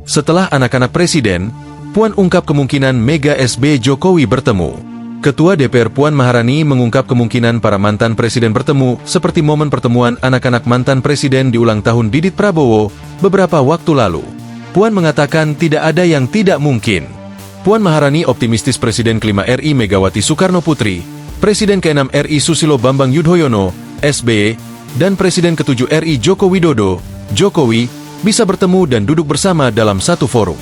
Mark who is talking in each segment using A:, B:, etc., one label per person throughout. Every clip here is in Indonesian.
A: Setelah anak-anak presiden, Puan ungkap kemungkinan Mega SB Jokowi bertemu. Ketua DPR Puan Maharani mengungkap kemungkinan para mantan presiden bertemu seperti momen pertemuan anak-anak mantan presiden di ulang tahun Didit Prabowo beberapa waktu lalu. Puan mengatakan tidak ada yang tidak mungkin. Puan Maharani optimistis Presiden ke-5 RI Megawati Soekarno Putri, Presiden ke-6 RI Susilo Bambang Yudhoyono, SBY, dan Presiden ke-7 RI Joko Widodo, Jokowi, bisa bertemu dan duduk bersama dalam satu forum.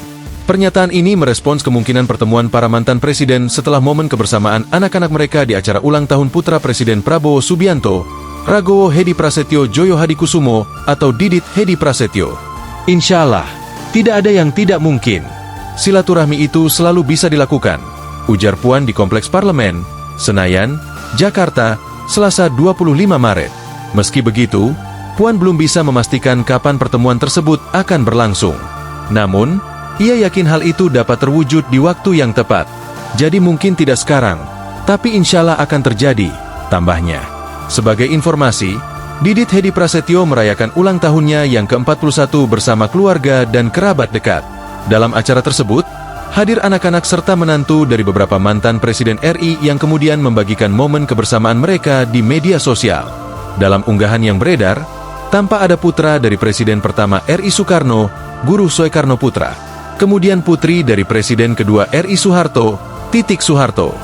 A: Pernyataan ini merespons kemungkinan pertemuan para mantan presiden setelah momen kebersamaan anak-anak mereka di acara ulang tahun putra Presiden Prabowo Subianto, Ragowo Hedi Prasetyo Joyo Hadikusumo atau Didit Hedi Prasetyo. Insya Allah, tidak ada yang tidak mungkin. Silaturahmi itu selalu bisa dilakukan, ujar Puan di Kompleks Parlemen, Senayan, Jakarta, Selasa 25 Maret. Meski begitu, Puan belum bisa memastikan kapan pertemuan tersebut akan berlangsung. Namun, ia yakin hal itu dapat terwujud di waktu yang tepat. Jadi mungkin tidak sekarang, tapi insya Allah akan terjadi, tambahnya. Sebagai informasi, Didit Hedi Prasetyo merayakan ulang tahunnya yang ke-41 bersama keluarga dan kerabat dekat. Dalam acara tersebut, hadir anak-anak serta menantu dari beberapa mantan Presiden RI yang kemudian membagikan momen kebersamaan mereka di media sosial. Dalam unggahan yang beredar, tampak ada putra dari Presiden pertama RI Soekarno, Guru Soekarno Putra. Kemudian putri dari Presiden kedua RI Soeharto, Titik Soeharto.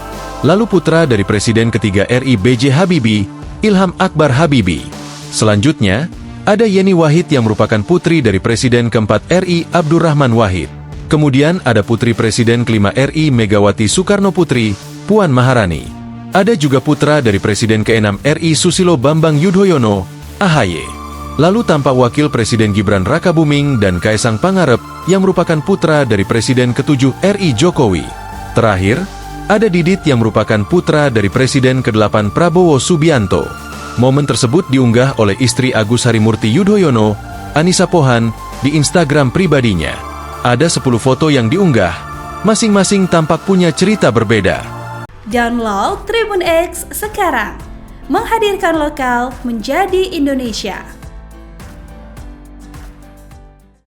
A: Lalu putra dari Presiden ketiga RI B.J. Habibie, Ilham Akbar Habibie. Selanjutnya, ada Yeni Wahid yang merupakan putri dari Presiden keempat RI Abdurrahman Wahid. Kemudian ada putri Presiden kelima RI Megawati Soekarno Putri, Puan Maharani. Ada juga putra dari Presiden ke-6 RI Susilo Bambang Yudhoyono, AHY. Lalu tampak wakil Presiden Gibran Rakabuming dan Kaisang Pangarep yang merupakan putra dari Presiden ke-7 RI Jokowi. Terakhir, ada Didit yang merupakan putra dari Presiden ke-8 Prabowo Subianto. Momen tersebut diunggah oleh istri Agus Harimurti Yudhoyono, Anissa Pohan, di Instagram pribadinya. Ada 10 foto yang diunggah, masing-masing tampak punya cerita berbeda.
B: Download Tribun X sekarang, menghadirkan lokal menjadi Indonesia.